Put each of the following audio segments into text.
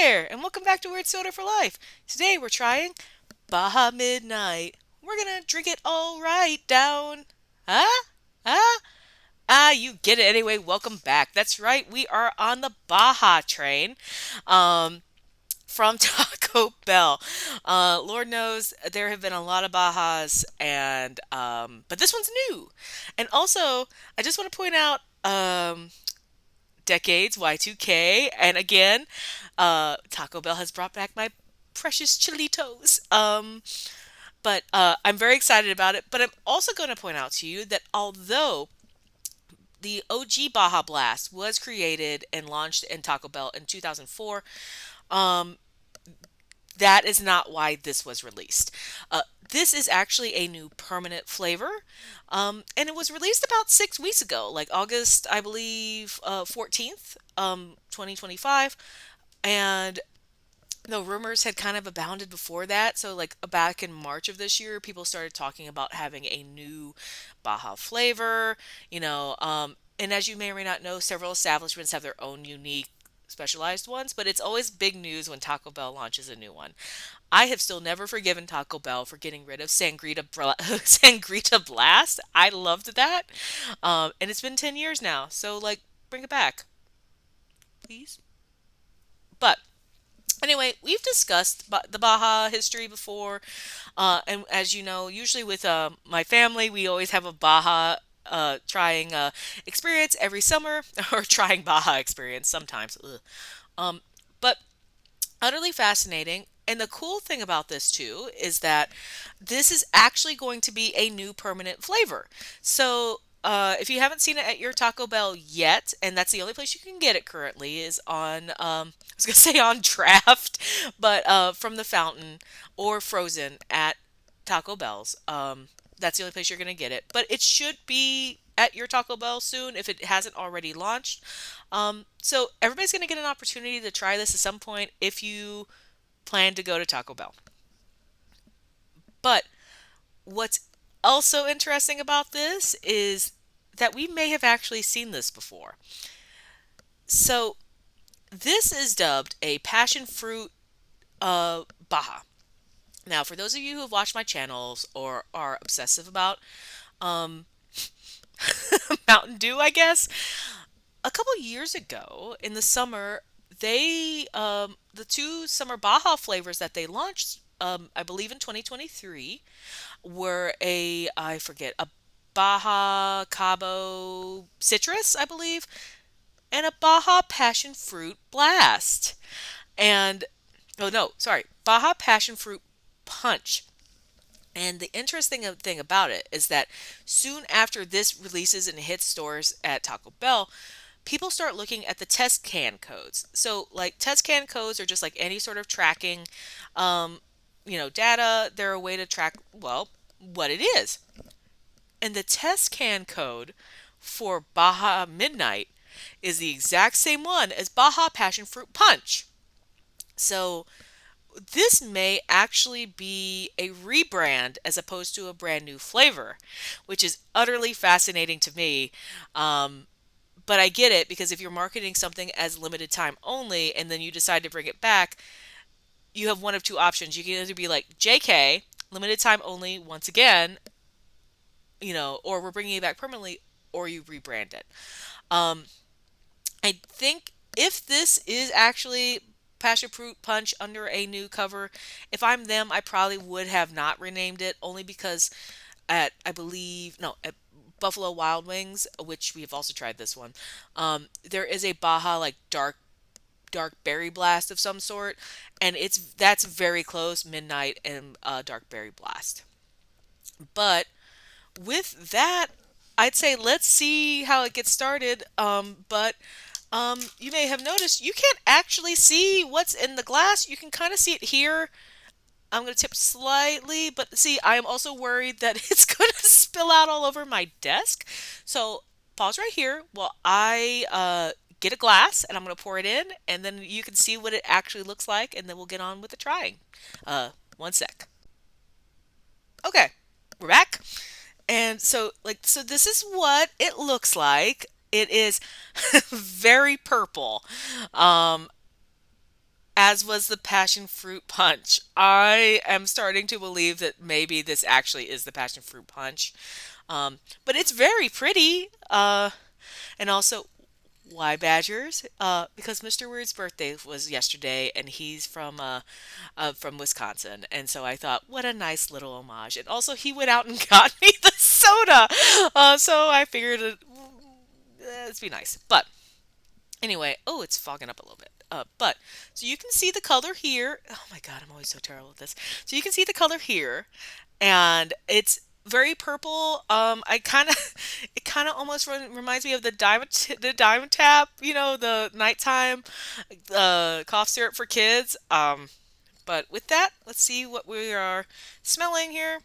there, and welcome back to Weird Soda for Life. Today we're trying Baja Midnight. We're gonna drink it all right down. Huh? Huh? You get it anyway. Welcome back. That's right, we are on the Baja train um, from Taco Bell. Lord knows there have been a lot of Bajas, and but this one's new. And also, I just want to point out decades Y2K, and again, Taco Bell has brought back my precious chilitos. But I'm very excited about it. But I'm also going to point out to you that although the OG Baja Blast was created and launched in Taco Bell in 2004, um, that is not why this was released. This is actually a new permanent flavor, and it was released about 6 weeks ago, like August, I believe, 14th, 2025. And the rumors had kind of abounded before that. So, like back in March of this year, people started talking about having a new Baja flavor, and as you may or may not know, several establishments have their own unique specialized ones, but it's always big news when Taco Bell launches a new one. I have still never forgiven Taco Bell for getting rid of Sangrita Blast. I loved that. And it's been 10 years now. So, like, bring it back, please. But anyway, we've discussed the Baja history before. And as you know, usually with my family, we always have a Baja trying experience every summer, or trying Baja experience sometimes. Ugh. But utterly fascinating. And the cool thing about this too is that this is actually going to be a new permanent flavor. So if you haven't seen it at your Taco Bell yet, and that's the only place you can get it currently, is on I was gonna say on draft, but from the fountain or frozen at Taco Bell's. That's the only place you're gonna get it. But it should be at your Taco Bell soon if it hasn't already launched. So everybody's gonna get an opportunity to try this at some point if you plan to go to Taco Bell. But what's also interesting about this is that we may have actually seen this before. So this is dubbed a passion fruit Baja. Now, for those of you who have watched my channels or are obsessive about um, Mountain Dew, I guess, a couple years ago in the summer, the two summer Baja flavors that they launched, I believe in 2023, were I forget, a Baja Cabo Citrus, I believe, and a Baja Passion Fruit Blast. And, oh no, sorry, Baja Passion Fruit Punch. And the interesting thing about it is that soon after this releases and hits stores at Taco Bell, people start looking at the test can codes. So, like, test can codes are just like any sort of tracking, um, data. They're a way to track, well, what it is. And the test can code for Baja Midnight is the exact same one as Baja Passion Fruit Punch. So this may actually be a rebrand as opposed to a brand new flavor, which is utterly fascinating to me. Um, but I get it, because if you're marketing something as limited time only and then you decide to bring it back, you have one of two options. You can either be like, JK, limited time only once again, or we're bringing it back permanently, or you rebrand it. Um, I think if this is actually Passion Fruit Punch under a new cover, if I'm them, I probably would have not renamed it, only because at, I believe, no, at Buffalo Wild Wings, which we have also tried this one, there is a Baja, like, dark berry blast of some sort, and that's very close, Midnight and dark berry blast. But with that, I'd say let's see how it gets started. But you may have noticed you can't actually see what's in the glass. You can kind of see it here. I'm going to tip slightly, but see, I am also worried that it's going to spill out all over my desk. So pause right here while I get a glass, and I'm going to pour it in, and then you can see what it actually looks like, and then we'll get on with the trying. One sec. Okay, we're back. And so this is what it looks like. It is very purple. Um, as was the passion fruit punch. I am starting to believe that maybe this actually is the passion fruit punch. But it's very pretty. And also, why badgers? Because Mr. Weird's birthday was yesterday, and he's from Wisconsin, and so I thought, what a nice little homage. And also, he went out and got me the soda, so I figured it'd be nice. But anyway, oh, it's fogging up a little bit. But so you can see the color here. Oh my God, I'm always so terrible at this. So you can see the color here, and it's very purple. I kind of, it kind of almost reminds me of the diamond tap. You know, the nighttime, cough syrup for kids. But with that, let's see what we are smelling here.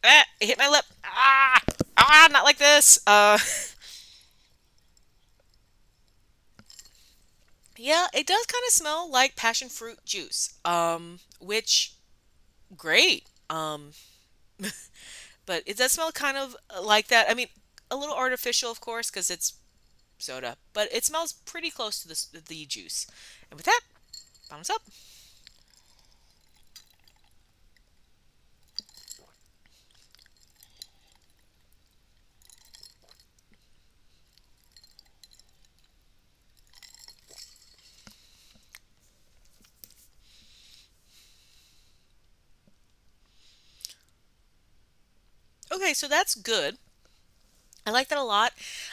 Ah, it hit my lip. Not like this. Yeah, it does kind of smell like passion fruit juice. Which great. But it does smell kind of like that. I mean, a little artificial, of course, because it's soda, but it smells pretty close to the juice. And with that, thumbs up. Okay, so that's good. I like that a lot.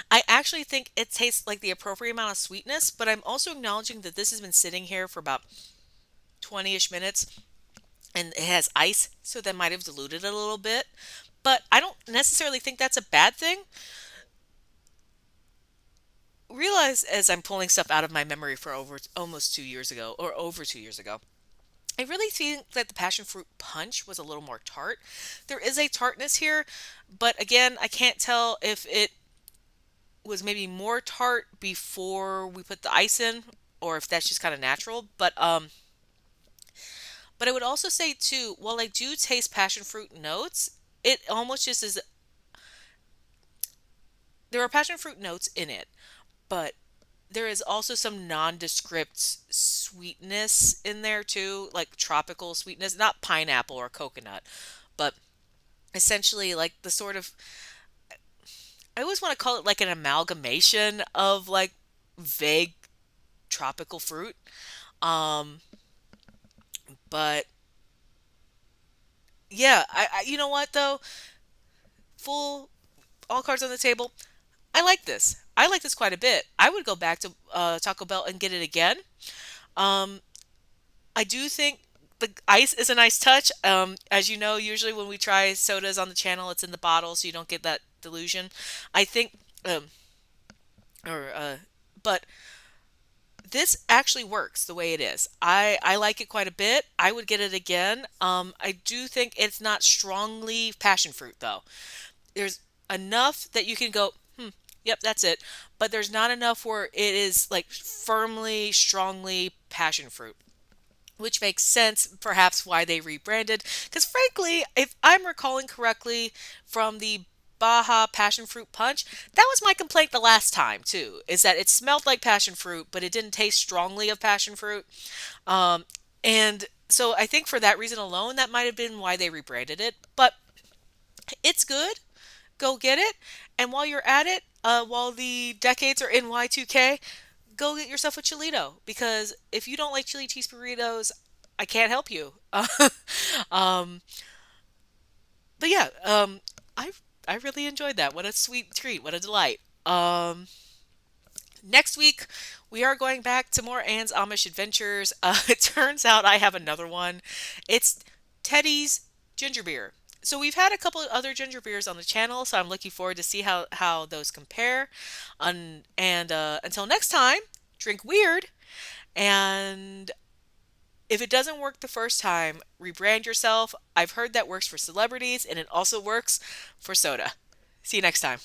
I actually think it tastes like the appropriate amount of sweetness, but I'm also acknowledging that this has been sitting here for about 20-ish minutes and it has ice, so that might have diluted it a little bit. But I don't necessarily think that's a bad thing. Realize as I'm pulling stuff out of my memory for over almost 2 years ago, or over 2 years ago, I really think that the passion fruit punch was a little more tart. There is a tartness here, but again, I can't tell if it was maybe more tart before we put the ice in, or if that's just kind of natural. But I would also say too, while I do taste passion fruit notes, it almost just is. There are passion fruit notes in it, but there is also some nondescript sweetness in there too, like tropical sweetness, not pineapple or coconut, but essentially like the sort of, I always want to call it like an amalgamation of like vague tropical fruit. Um, but yeah, you know what though? Full all cards on the table. I like this. I like this quite a bit. I would go back to Taco Bell and get it again. Um, I do think the ice is a nice touch. As you know, usually when we try sodas on the channel, it's in the bottle, so you don't get that delusion. I think, or but this actually works the way it is. I like it quite a bit. I would get it again. I do think it's not strongly passion fruit though. There's enough that you can go, yep, that's it. But there's not enough where it is like firmly, strongly passion fruit, which makes sense perhaps why they rebranded. Because frankly, if I'm recalling correctly from the Baja Passion Fruit Punch, that was my complaint the last time too, is that it smelled like passion fruit, but it didn't taste strongly of passion fruit. Um, and so I think for that reason alone, that might have been why they rebranded it. But it's good. Go get it. And while you're at it, while the decades are in Y2K, go get yourself a chilito because if you don't like chili cheese burritos, I can't help you. um, but yeah, I really enjoyed that. What a sweet treat! What a delight. Next week we are going back to more Anne's Amish Adventures. It turns out I have another one. It's Teddy's ginger beer. So we've had a couple of other ginger beers on the channel, so I'm looking forward to see how those compare. And until next time, drink weird. And if it doesn't work the first time, rebrand yourself. I've heard that works for celebrities, and it also works for soda. See you next time.